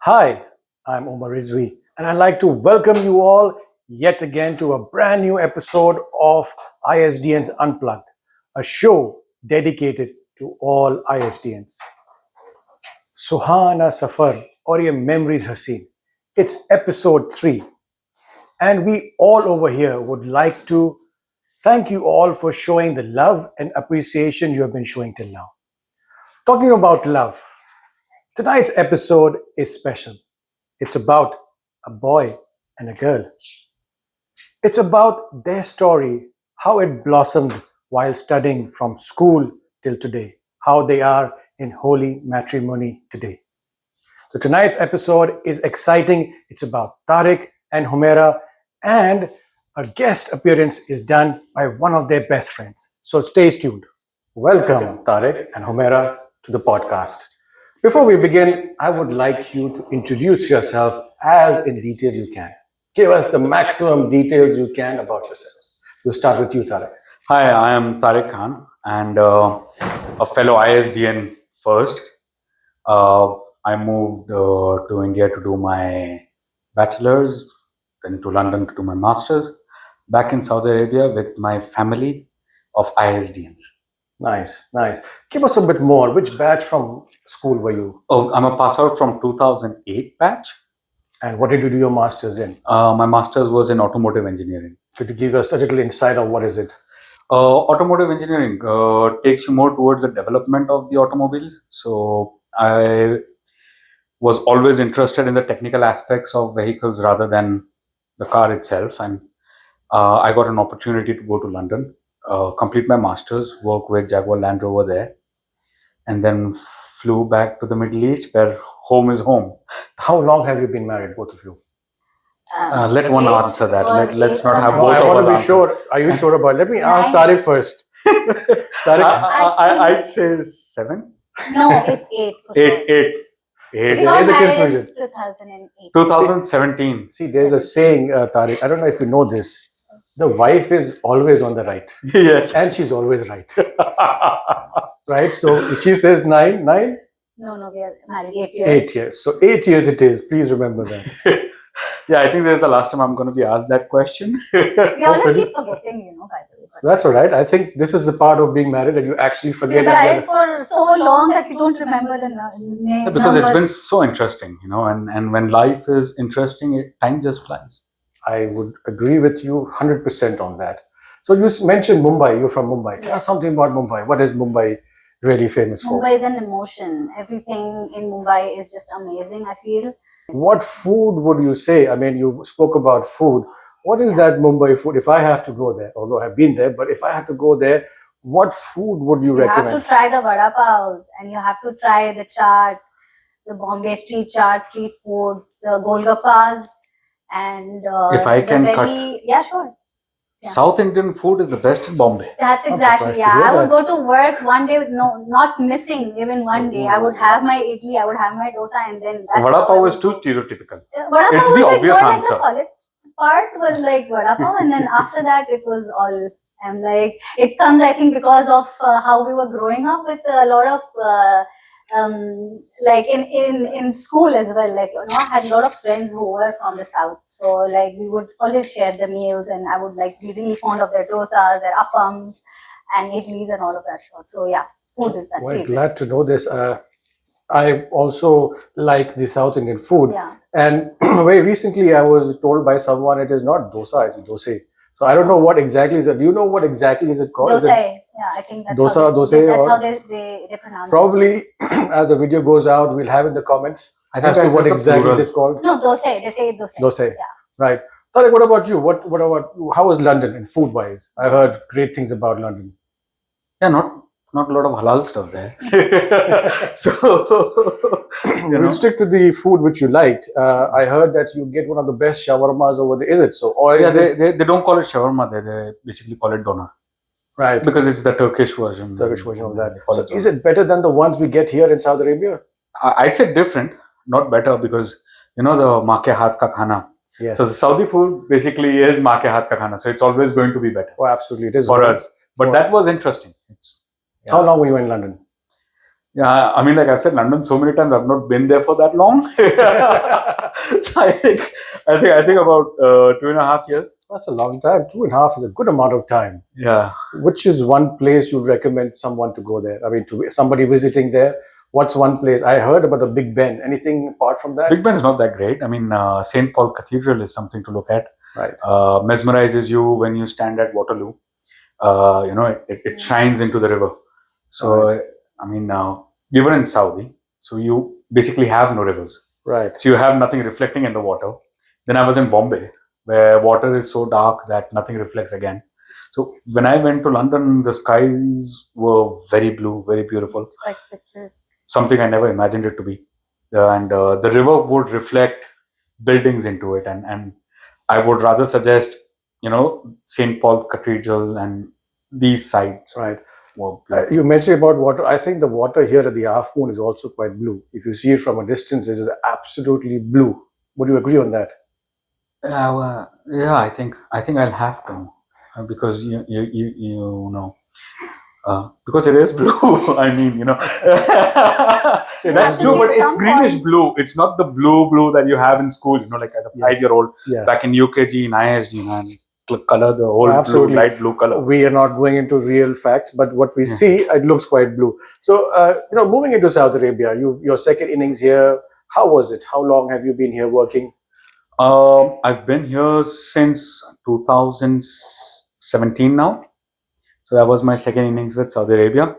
Hi, I'm Omar, and I'd like to welcome you all yet again to a brand new episode of IISDians Unplugged, a show dedicated to all ISDNs. Suhana Safar or Ye Memories Haseen. It's episode 3, and we all over here would like to thank you all for showing the love and appreciation you have been showing till now. Talking about love, tonight's episode is special. It's about a boy and a girl. It's about their story, how it blossomed while studying from school till today, how they are in holy matrimony today. So tonight's episode is exciting. It's about Tariq and Humaira, and a guest appearance is done by one of their best friends. So stay tuned. Welcome, Tariq and Humaira, to the podcast. Before we begin, I would like you to introduce yourself as in detail you can. Give us the maximum details you can about yourselves. We'll start with you, Tariq. Hi, I am Tariq Khan and a fellow ISDN first. I moved to India to do my bachelor's, then to London to do my master's, back in Saudi Arabia with my family of ISDNs. Nice. Give us a bit more. Which batch from school were you? Oh, I'm a pass out from 2008 batch. And what did you do your master's in? My master's was in automotive engineering. Could you give us a little insight of what is it? Automotive engineering takes you more towards the development of the automobiles. So I was always interested in the technical aspects of vehicles rather than the car itself. And I got an opportunity to go to London, complete my master's, work with Jaguar Land Rover there, and then flew back to the Middle East where home is home. How long have you been married, both of you? Let one answer that. Let's not have both I of want us to be answer. sure. Are you sure about it? Let me ask Tariq first. Tariq, I'd say 7. No, it's 8. Eight. We There got is a married confusion. in 2008. 2017. See, there's a saying, Tariq. I don't know if you know this. The wife is always on the right, Yes. and she's always right. Right? So if she says 9, No, we are married 8 years. 8 years. So 8 years it is. Please remember that. Yeah, I think this is the last time I'm going to be asked that question. We always keep forgetting, by the way. That's all right. I think this is the part of being married that you actually We've forget. been married for so long that we don't remember the name. Because it's been so interesting, and when life is interesting, time just flies. I would agree with you 100% on that. So you mentioned Mumbai. You're from Mumbai. Tell us something about Mumbai. What is Mumbai really famous for? Mumbai is an emotion. Everything in Mumbai is just amazing, I feel. What food would you say? I mean, you spoke about food. What is that Mumbai food? If I have to go there, although I've been there, but if I have to go there, what food would you recommend? You have to try the vada pavs, and you have to try the chaat, the Bombay street chaat, street food, the golgappas, and If I can cut. Yeah, sure. Yeah. South Indian food is the best in Bombay. That's I'm exactly, surprised to hear I would that. go to work one day with not missing even one day. I would have my idli, I would have my dosa, and then that's Vada how I pav would is too go. stereotypical. Vada pav It's was the like obvious more answer. Like the college part was like vada pav, and then after that it was all. And like it comes, I think, because of how we were growing up with a lot of like in school as well. Like I had a lot of friends who were from the south, so like we would always share the meals, and I would like be really fond of their dosas, their appams, and idlis, and all of that sort. So yeah, food is that. Well, favorite. glad to know this. I also like the South Indian food. Yeah. And very recently, I was told by someone it is not dosa, it's dosa. So I don't know what exactly is it. Do you know what exactly is it called? Is it Dosa, yeah, I think that's dosa, how they, dosa, that's or- how they pronounce it. probably as the video goes out, we'll have in the comments I think as to that's what just the exactly plural. it is called. No, dosa. They say dosa. Dosa. Yeah. Right. Tariq, what about you? What about how was London in food wise? I heard great things about London. Yeah, not a lot of halal stuff there. So We'll stick to the food which you liked. I heard that you get one of the best shawarmas over there. Is it so? Or yeah, is it they don't call it shawarma. They basically call it doner right? because it's the Turkish version. Turkish version of that. They call So it is doner. it better than the ones we get here in Saudi Arabia? I'd say different, not better, because the maa ke haath ka khana. Yes. So the Saudi food basically is maa ke haath ka khana. So it's always going to be better Oh, absolutely. It is for good. us. But For that was interesting. How long were you in London? Yeah, I mean, like I've said, London so many times. I've not been there for that long. So I think about 2.5 years. That's a long time. 2.5 is a good amount of time. Yeah. Which is one place you'd recommend someone to go there? I mean, to somebody visiting there, what's one place? I heard about the Big Ben. Anything apart from that? Big Ben's not that great. I mean, St. Paul Cathedral is something to look at. Right. Mesmerizes you when you stand at Waterloo. It shines into the river. So, Right. I mean, we were in Saudi, so you basically have no rivers. Right. So you have nothing reflecting in the water. Then I was in Bombay, where water is so dark that nothing reflects again. So when I went to London, the skies were very blue, very beautiful. It's quite picturesque. Something I never imagined it to be. And the river would reflect buildings into it. And I would rather suggest, St. Paul Cathedral and these sites. Right. Were You mentioned about water. I think the water here at the Half Moon is also quite blue. If you see it from a distance, it is absolutely blue. Would you agree on that? Yeah, I think I'll have to, because you know. Because it is blue. I mean, that's true, but it's greenish blue. It's not the blue that you have in school, like as a Yes. 5-year-old Yes. back in UKG in IISDN, and color the whole Absolutely. blue, light blue color. We are not going into real facts, but what we Yeah. see, it looks quite blue. So, moving into Saudi Arabia, your second innings here, how was it? How long have you been here working? I've been here since 2017 now. So that was my second innings with Saudi Arabia.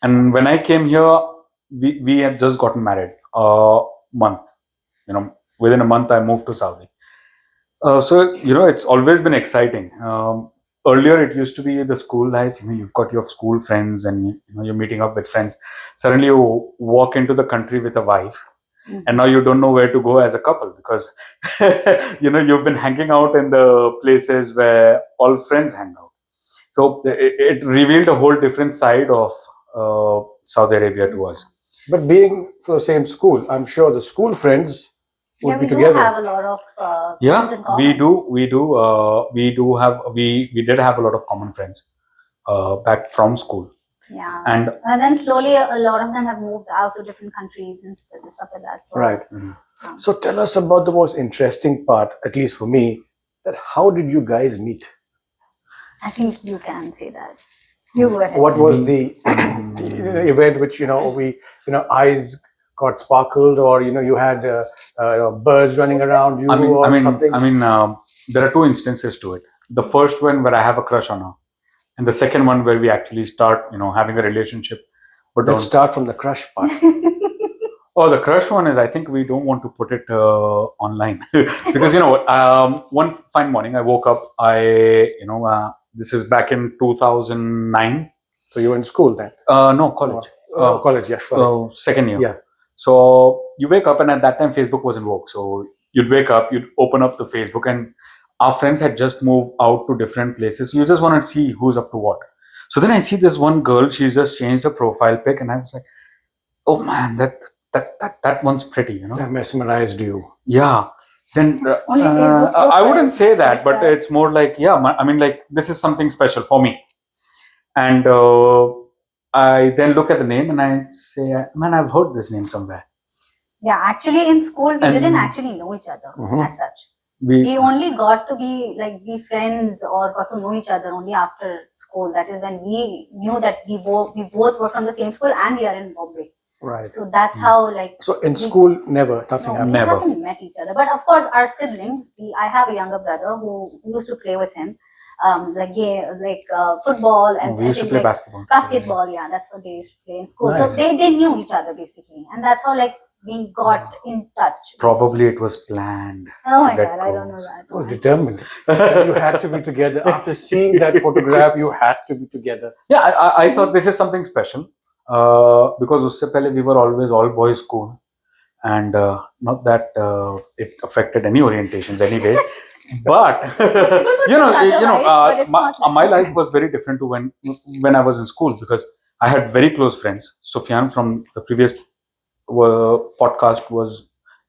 And when I came here, we had just gotten married a month. Within a month, I moved to Saudi. So it's always been exciting. Earlier, it used to be the school life. You've got your school friends, and you're meeting up with friends. Suddenly, you walk into the country with a wife, and now you don't know where to go as a couple, because you've been hanging out in the places where all friends hang out. So it revealed a whole different side of Saudi Arabia to us. But being from the same school, I'm sure the school friends would Yeah, be we do together. have a lot of friends in Yeah, common. we did have a lot of common friends back from school. Yeah. And then slowly a lot of them have moved out to different countries and stuff like that. So, Right. Mhm. So tell us about the most interesting part, at least for me, that how did you guys meet? I think you can say that. You go ahead. What was the event which eyes got sparkled, or you had birds running around you, or something? There are two instances to it. The first one where I have a crush on her, and the second one where we actually start, having a relationship. But Let's start from the crush part. Oh, the crush one is, I think we don't want to put it online because one fine morning I woke up. This is back in 2009. So you were in school then? No, college. College, yeah. Sorry. Second year. Yeah. So you wake up, and at that time Facebook was in vogue. So you'd wake up, you'd open up the Facebook, and our friends had just moved out to different places. You just want to see who's up to what. So then I see this one girl. She's just changed her profile pic, and I was like, "Oh man, that one's pretty." That mesmerized you. Yeah. Then Only Facebook I wouldn't profile. say that, but it's more like, this is something special for me. And I then look at the name and I say, man, I've heard this name somewhere. Yeah, actually in school we And- didn't actually know each other as such. We We only got to be friends or got to know each other only after school. That is when we knew that we both were from the same school and we are in Bombay. Right. So that's how So in school, nothing happened. we Never. haven't met each other. But of course, our siblings. I have a younger brother who used to play with him, football and we used to play basketball. basketball. Yeah, that's what they used to play in school. Nice. So they knew each other basically, and that's how we got in touch. Probably it was planned. Oh my Get god, I don't know close. that. Oh, determined. You had to be together. After seeing that photograph, you had to be together. Yeah, I thought this is something special because usse pehle we were always all boys school, and not that it affected any orientations anyway. But my life was very different to when I was in school, because I had very close friends. Sufyan from the previous podcast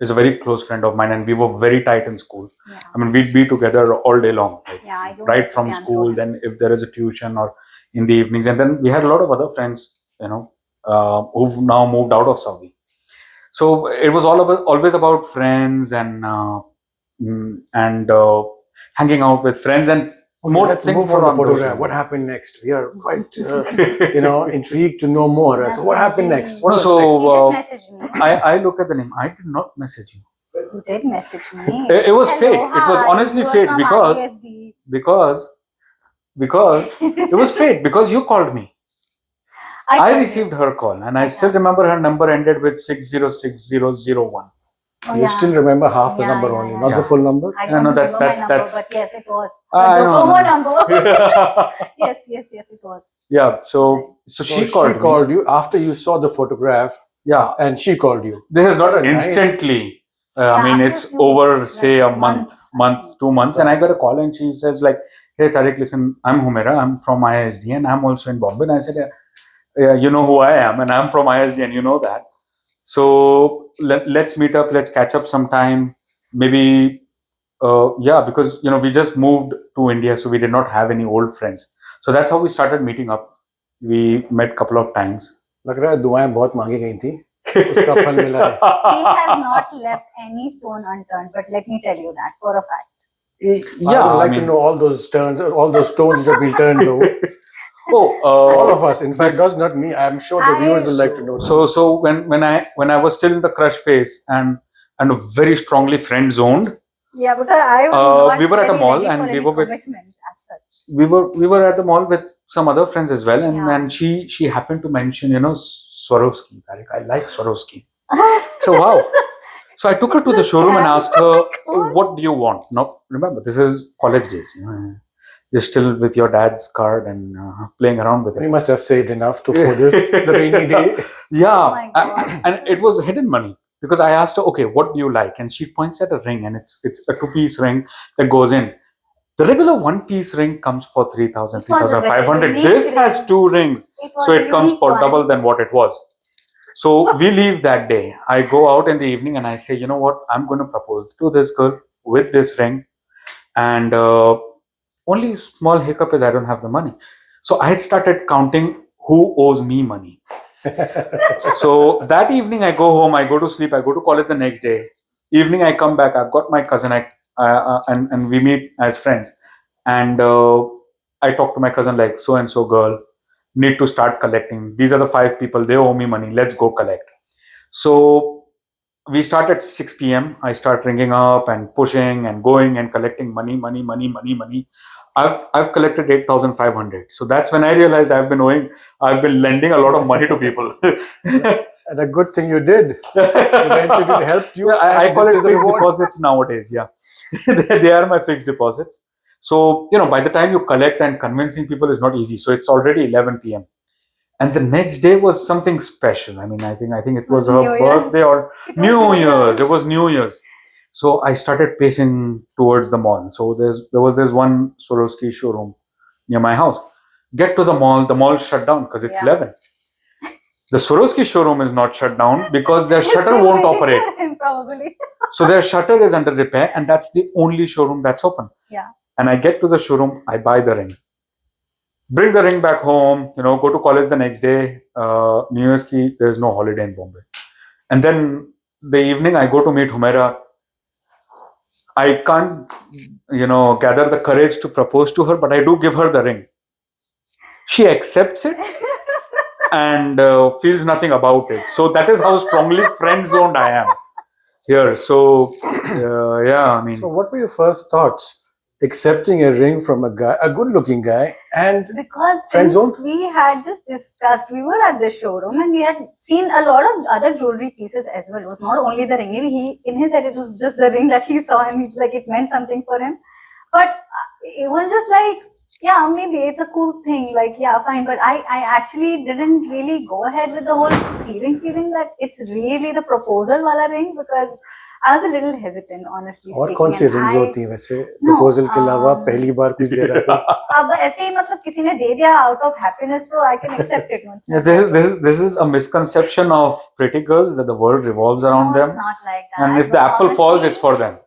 is a very close friend of mine, and we were very tight in school. Yeah. I mean, we'd be together all day long, Yeah, I don't right from understand school. that. Then if there is a tuition or in the evenings, and then we had a lot of other friends, who've now moved out of Saudi. So it was always about friends and hanging out with friends and more let's things move for on the on photograph. those What happened next? We are quite, intrigued to know more. So what happened next? What No, was so next? She did message me. I look at the name. I did not message you. You did message me. It was Hello, fate. It was hi, honestly you are fate from because IISD. it was fate because you called me. I called received you. her call and I I still called. remember her number ended with 606001. Oh, You yeah. still remember half the Yeah, number yeah, only, yeah, not yeah. the full number? I Yeah, don't no, remember that's- my number, that's- but yes, it was. I The know, promo no. number. Yes, it was. Yeah, so So she called me. you after you saw the photograph, Yeah, and she called you. this is not What a nice- instantly. Yeah, I mean, after it's a few over, weeks, say, like a month, months, 2 months, and I Right. got a call and she says like, "Hey, Tariq, listen, I'm Humaira. I'm from ISDN. I'm also in Bombay." And I said, "Yeah, you know who I am, and I'm from ISDN. You know that. So let's meet up. Let's catch up sometime. Maybe, yeah, because we just moved to India, so we did not have any old friends. So that's how we started meeting up. We met a couple of times." लग रहा है दुआएं बहुत मांगी गई थी उसका फल मिला है He has not left any stone unturned, but let me tell you that for a fact. I would like to know all those stones which have been turned though. All of us, in fact, this- not me. I'm sure the viewers will like to know. So when I was still in the crush phase and very strongly friend zoned, Yeah, because I was not we were at a really mall ready and for we any were with commitment as such. we were at the mall with some other friends as well, and Yeah. and she happened to mention Swarovski. I like Swarovski. So wow. So I took her to the showroom and asked her, "What do you want?" Now remember, this is college days. You're still with your dad's card and playing around with We it. must have saved enough for this the rainy day. Yeah, Oh my God. and it was hidden money because I asked her, "Okay, what do you like?" And she points at a ring, and it's a 2-piece ring that goes in. The regular 1-piece ring comes for 3,000, It was a 3,500. unique This has ring. 2 rings, It was so a it comes unique for one. double than what it was. So we leave that day. I go out in the evening and I say, "You know what? I'm going to propose to this girl with this ring." And only small hiccup is I don't have the money. So I started counting who owes me money. So that evening I go home, I go to sleep, I go to college the next day. Evening I come back, I've got my cousin, and we meet as friends. And I talk to my cousin like, "So and so girl, need to start collecting. These are the 5 people, they owe me money. Let's go collect." So we start at 6 p.m. I start ringing up and pushing and going and collecting money. I've collected 8,500. So that's when I realized I've been lending a lot of money to people. And a good thing you did. Eventually it helped you. Yeah, I and call this it is the fixed reward. deposits nowadays. Yeah, they are my fixed deposits. So by the time you collect and convincing people is not easy. So it's already 11 p.m. And the next day was something special. I mean, I think it was her New Year's. birthday or It was New Year's. It was New Year's. So I started pacing towards the mall. So there was this one Swarovski showroom near my house. Get to the mall shut down because it's Yeah. 11. The Swarovski showroom is not shut down because their shutter won't operate. Probably. So their shutter is under repair and that's the only showroom that's open. Yeah. And I get to the showroom, I buy the ring. Bring the ring back home, go to college the next day. New Year's Eve, there's no holiday in Bombay. And then the evening I go to meet Humaira. I can't, gather the courage to propose to her, but I do give her the ring. She accepts it and feels nothing about it. So that is how strongly friend zoned I am here. So, yeah, I mean. So what were your first thoughts? Accepting a ring from a good-looking guy, and Because Friend since zone? we had just discussed, we were at the showroom and we had seen a lot of other jewelry pieces as well. It was not only the ring. Maybe in his head it was just the ring that he saw and like it meant something for him. But it was just like, yeah, maybe it's a cool thing. Like, yeah, fine. But I actually didn't really go ahead with the whole feeling that it's really the proposal wala ring because I was a little hesitant, honestly और speaking. कौन सी and rings I- होती हैं वैसे proposal के अलावा पहली बार कुछ दे रहा है अब ऐसे ही मतलब किसी ने दे दिया out of happiness तो I can accept it. Yeah, this is a misconception of pretty girls that the world revolves around No, them. it's not like that. And if the But apple falls, honestly- it's for them.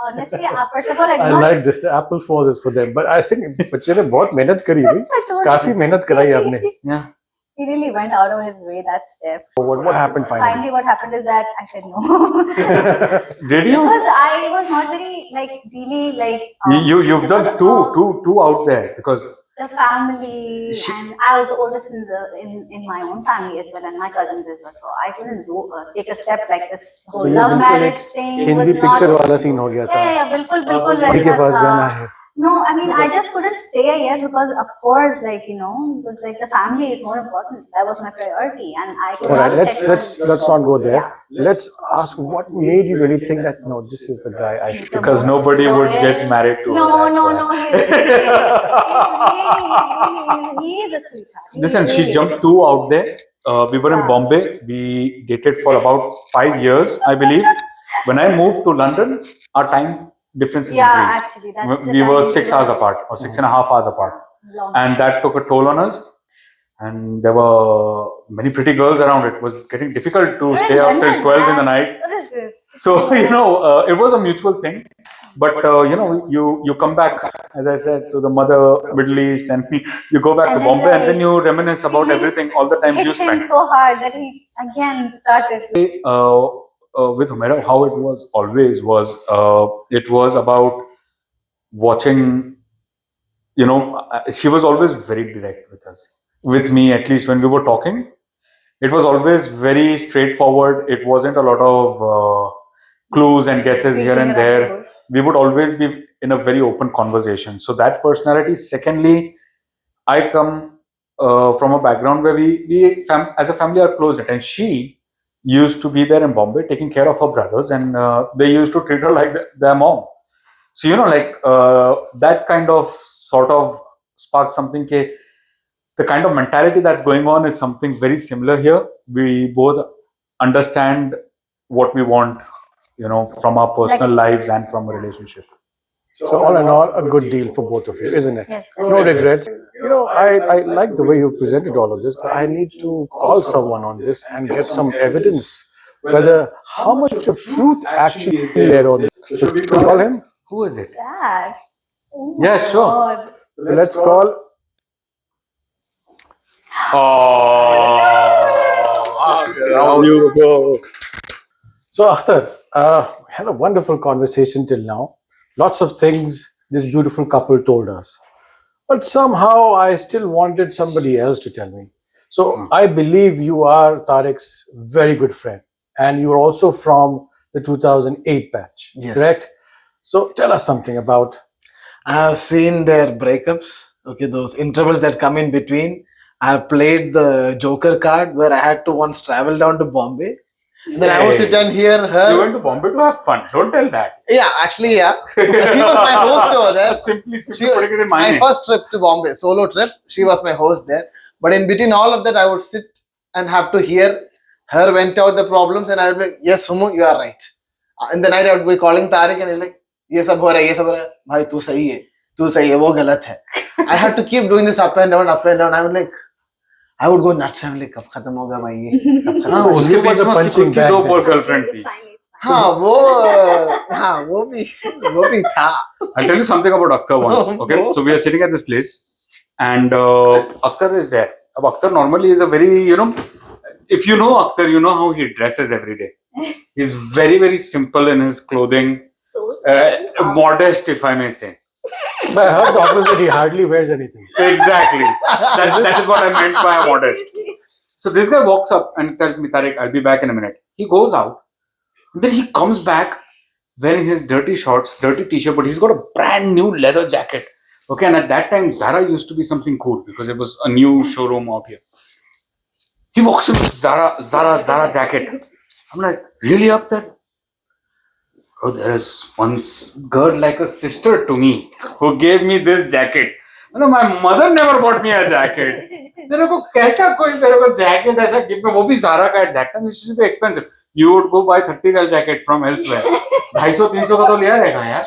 Honestly, first of all, I I do not. like this. The apple falls is for them. But I think बच्चे ने बहुत मेहनत करी भाई. I told काफी you. मेहनत कराई आपने. Yeah. He really went out of his way that step. What happened finally? Finally, what happened is that I said no. Did you? Because I was not very, like, really, like... You've done two out there because... The family, and I was the oldest in my own family as well, and my cousins as well. So I couldn't take a step like this whole love marriage thing. Hindi picture वाला scene हो गया था. Yeah, बिल्कुल बिल्कुल किसी के पास जाना है. No, I mean, I just couldn't say a yes because, of course, like, you know, it was like the family is more important. That was my priority, and I could All right, not let's not go there. Yeah. Let's ask what made you really think that no, this is the guy I should. Because nobody would get married to No, her. no, no. He is a sweetheart. Listen, she jumped two out there. We were in Bombay. We dated for about 5 years, I believe. When I moved to London, our time differences increased. Actually, that's We were 6 hours apart or 6.5 hours apart. And that took a toll on us. And there were many pretty girls around. It was getting difficult to stay up till 12 in the night. What is this? So, it was a mutual thing. But, you come back, as I said, to the mother, Middle East, and you go back to Bombay, and then you reminisce about everything, all the time you Hit him spent. so hard that he again started. With Humaira, how it was always was, it was about watching, she was always very direct with us. With me, at least when we were talking, it was always very straightforward. It wasn't a lot of clues and guesses here and there. We would always be in a very open conversation. So that personality. Secondly, I come from a background where we as a family are close knit, and she used to be there in Bombay taking care of her brothers, and they used to treat her like their mom. So, that kind of sort of sparked something. The kind of mentality that's going on is something very similar here. We both understand what we want, from our personal lives and from a relationship. So all in all, a good deal for both of you, isn't it? Yes. No regrets. I like the way you presented all of this, but I need to call someone on this and get some evidence whether how much of truth actually is there on this. Should we call him? Who is it? Dad. Oh Yeah, my sure. God. So let's call. How you go? So Akthar, we had a wonderful conversation till now. Lots of things this beautiful couple told us. But somehow I still wanted somebody else to tell me. So I believe you are Tariq's very good friend. And you're also from the 2008 batch, Yes. correct? So tell us something about. I have seen their breakups, okay, those intervals that come in between. I have played the Joker card where I had to once travel down to Bombay. Then I would sit and hear her. You went to Bombay to have fun. Don't tell that. Yeah, actually, yeah. She was my host over there. Simply She- putting it in my My name. first trip to Bombay, solo trip, she was my host there. But in between all of that, I would sit and have to hear her vent out the problems, and I would be like, yes, Humu, you are right. In the night, I would be calling Tariq, and he'd be like, ये सब हो रहा है, ये सब हो रहा है. भाई तू सही है, तू सही है, वो गलत है. I had to keep doing this up and down, up and down. I would like, I would go nuts. I would like, कब खत्म होगा भाई ये? कब खत्म हाँ, होगा? उसके you were बीच the में उसकी punching खुद की bag दो then. गर्लफ्रेंड थी. It's fine. It's fine. हाँ वो भी था. I'll tell you something about Akthar once. Okay, so we are sitting at this place, and Akthar is there. Now, Akthar normally is a very, if you know Akthar, you know how he dresses every day. He's very, very simple in his clothing, So sweet. modest, if I may say. But I heard the opposite, he hardly wears anything. Exactly. That is what I meant by modest. So this guy walks up and tells me, Tariq, I'll be back in a minute. He goes out, and then he comes back wearing his dirty shorts, dirty t-shirt, but he's got a brand new leather jacket. Okay, and at that time, Zara used to be something cool because it was a new showroom out here. He walks in with Zara jacket. I'm like, really, Akthar? Oh, there is one girl like a sister to me who gave me this jacket. My mother never bought me a jacket. तेरे को कैसा कोई तेरे को jacket ऐसा gift में वो भी Zara का at that time used to be expensive. You would go buy 30 का jacket from elsewhere. 250-300 का तो लिया रहेगा यार.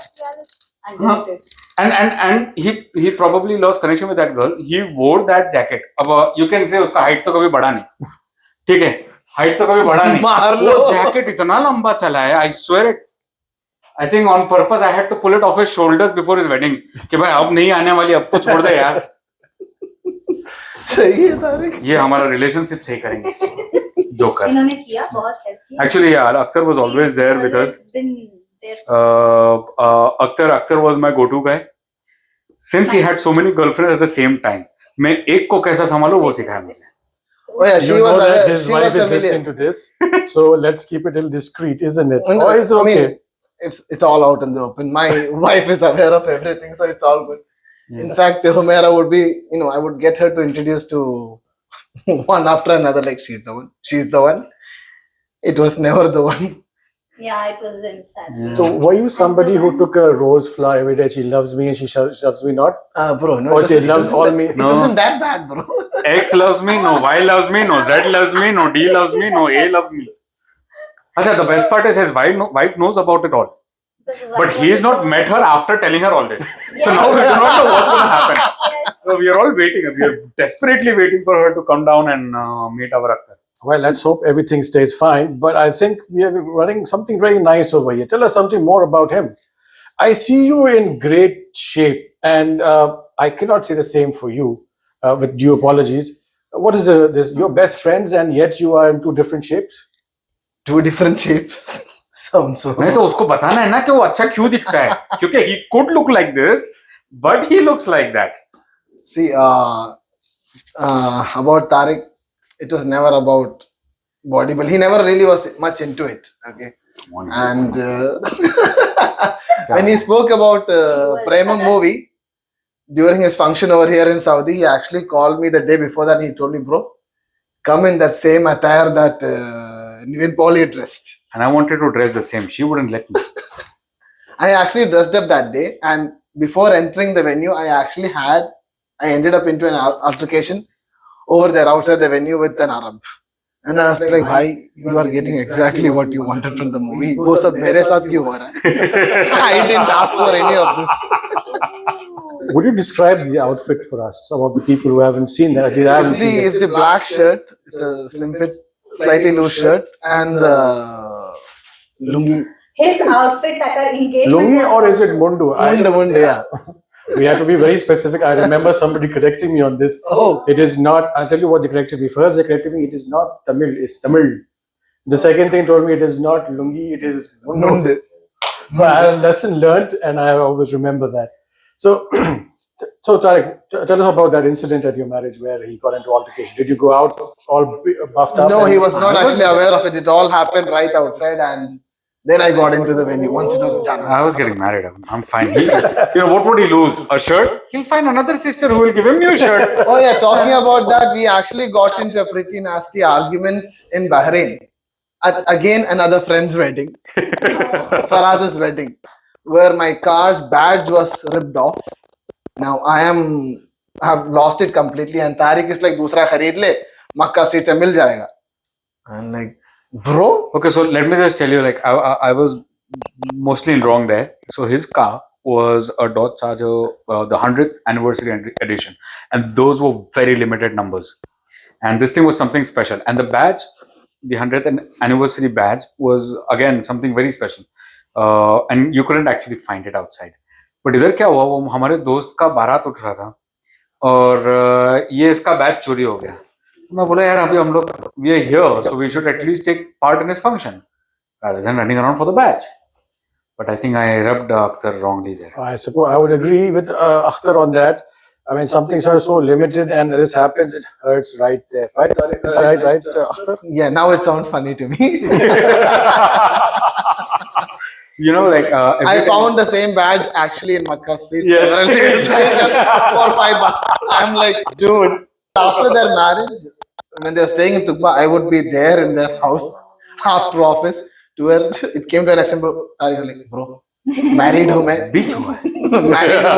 Unlimited. And he probably lost connection with that girl. He wore that jacket. अब you can say उसका height तो कभी बढ़ा नहीं. ठीक है, height तो कभी बढ़ा नहीं. मार लो. वो jacket इतना लंबा चला है. I swear it. I think on purpose I had to pull it off his shoulders before his wedding. कि भाई अब नहीं आने वाली, अब तो छोड़ दे यार. सही है तारिक. ये हमारा relationship सही करेंगे. Joker. इन्होंने किया, बहुत help किया. Actually, yeah, Akthar was always there with us. Been there. Akthar was my go-to guy. Since he had so many girlfriends at the same time, मैं एक को कैसा संभालूं वो सिखाया मुझे. Oh yeah, she You know was that aware, his she wife was is familiar. listening to this, so let's keep it a little discreet, isn't it? No, Oh, it's I mean, okay. it's all out in the open. My wife is aware of everything, so it's all good. Yeah. In fact, Humaira would be, I would get her to introduce to one after another, like she's the one, she's the one. It was never the one. Yeah, it was sad. Yeah. So, were you somebody who took a rose flower every day? She loves me and she loves me not? Bro, no. Or it she wasn't- it loves wasn't all that- me? It No. wasn't that bad, bro. X loves me, no Y loves me, no Z loves me, no D loves me, no A loves me. Achha, the best part is his wife knows about it all. But he has not met her after telling her all this. So now we do not know what's going to happen. Yes. So we are all waiting. We are desperately waiting for her to come down and meet our Akthar. Well, let's hope everything stays fine. But I think we are running something very nice over here. Tell us something more about him. I see you in great shape, and I cannot say the same for you, with due apologies. What is this? You're best friends, and yet you are in two different shapes? Two different shapes. Some so. नहीं तो उसको बताना है ना कि वो अच्छा क्यों दिखता है क्योंकि he could look like this but he looks like that. See, about Tariq, it was never about bodybuilding. He never really was much into it. Okay. And when he spoke about Premam movie during his function over here in Saudi, he actually called me the day before that. He told me, bro, come in that same attire that Nivin Pauly dressed. And I wanted to dress the same. She wouldn't let me. I actually dressed up that day, and before entering the venue, I ended up into an altercation over there outside the venue with an Arab. And I was like, bhai, you are getting exactly what you wanted from the movie. वो सब मेरे साथ क्यों हो रहा है? I didn't ask for any of this. Would you describe the outfit for us? Some of the people who haven't seen that. I haven't seen it. It's the black shirt, it's a slim fit, slightly loose shirt, and the lungi. His outfits at our engagement. Lungi or is it mundu? Mundu, yeah. We have to be very specific. I remember somebody correcting me on this. Oh, It is not, I'll tell you what they corrected me. First, they corrected me, it is not Tamil, it's Tamil. The second thing told me it is not lungi, it is mundu. mundu. So I had a lesson learned and I always remember that. So, so Tariq, tell us about that incident at your marriage where he got into altercation. Did you go out all buffed up? No, and- he was not actually aware of it. It all happened right outside, and then I got into the venue once it was done. I was getting married. I'm fine. What would he lose? A shirt? He'll find another sister who will give him a new shirt. Oh yeah, talking about that, we actually got into a pretty nasty argument in Bahrain. At again another friend's wedding, Faraz's wedding, where my car's badge was ripped off. Now have lost it completely, and Tariq is like, "Dusra khareed le, Makkah street se mil jayega." I'm like, bro. Okay, so let me just tell you, like, I was mostly in wrong there. So his car was a Dodge Charger, the 100th anniversary edition, and those were very limited numbers. And this thing was something special. And the badge, the 100th anniversary badge, was again something very special. And you couldn't actually find it outside. But इधर क्या हुआ, वो हमारे दोस्त का बारात उठ रहा था और ये इसका बैच चोरी हो गया. मैं बोला यार अभी हम लोग we are here, so we should at least take part in his function rather than running around for the badge. But I think I rubbed Akthar wrongly there. I suppose I would agree with Akthar on that. I mean, some things are so limited and this happens, it hurts right there. Right, right, Akthar? Yeah, now it sounds funny to me. You know, like I found the same badge actually in Makkah street Yes. several days later for $5. I'm like, dude. After their marriage, when they were staying in Tukba, I would be there in their house after office. To where it came to an action, bro. Tariq was like, bro, married who मैं? बीच हुआ है. Married who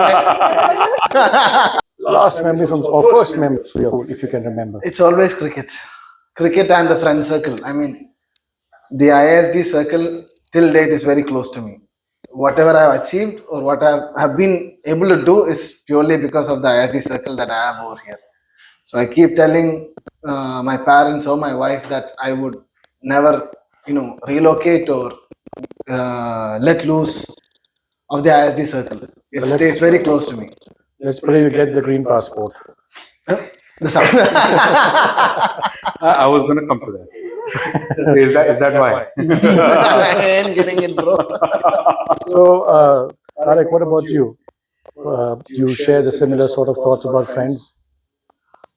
मैं? Last memory from, or first memory, if you can remember. It's always cricket. Cricket and the friend circle. I mean, the IISD circle till date is very close to me. Whatever I've achieved or what I have been able to do is purely because of the IISD circle that I have over here. So I keep telling my parents or my wife that I would never, relocate or let loose of the IISD circle. It stays very close to me. Let's pray you get the green passport. The sound. I was going to come to that. Is that why? I ain't getting it, bro. So, Tariq, what about you? Do you share the similar sort of thoughts about friends?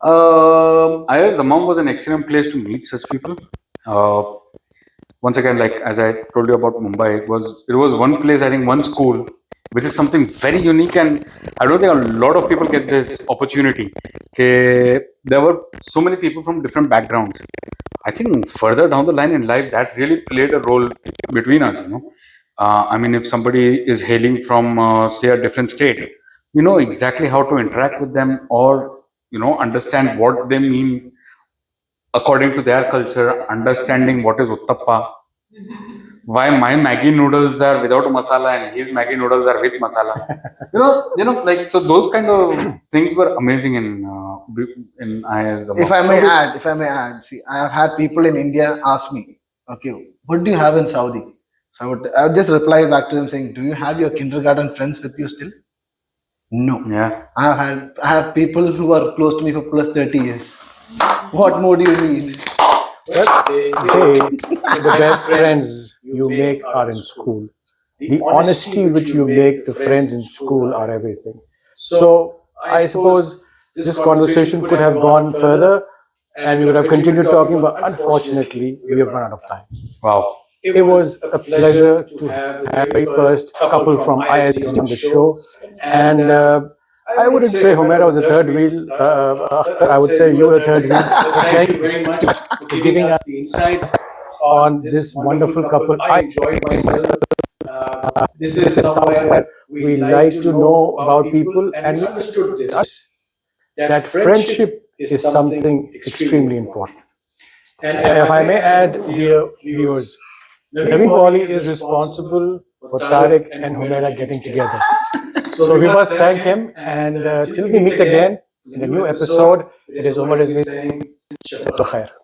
IIS, the mom was an excellent place to meet such people. Uh, Once again, like as I told you about Mumbai, it was one place, I think, one school, which is something very unique, and I don't think a lot of people get this opportunity. Okay, there were so many people from different backgrounds. I think further down the line in life, that really played a role between us. I mean, if somebody is hailing from, say, a different state, you know exactly how to interact with them, or understand what they mean according to their culture, understanding what is uttappa, why my Maggie noodles are without masala and his Maggie noodles are with masala. Like, so those kind of things were amazing in IS. If I may add, see, I have had people in India ask me, okay, what do you have in Saudi? So I would just reply back to them saying, do you have your kindergarten friends with you still? No. Yeah. I have people who are close to me for plus 30 years. What more do you need? Well, the best friends you make are in school. The honesty which you make the friends in school are everything. So I suppose this conversation could have gone further and we would have continued talking, but unfortunately, we have run out of time. Wow. It was a pleasure to have the very first couple from IISD on the show. And I wouldn't say Humaira was the third wheel. Akthar, I would say you were the third wheel. Thank you very much for giving us the insights on this wonderful couple. I enjoyed myself. This is somewhere we like to know about people, and we understood this, that friendship is something extremely important. And if I may add, dear viewers, Naveen Pauly is responsible for Tariq and Humaira getting together. So we must thank him, and till we meet again in a new episode, it is Omar saying, Shabbat khair.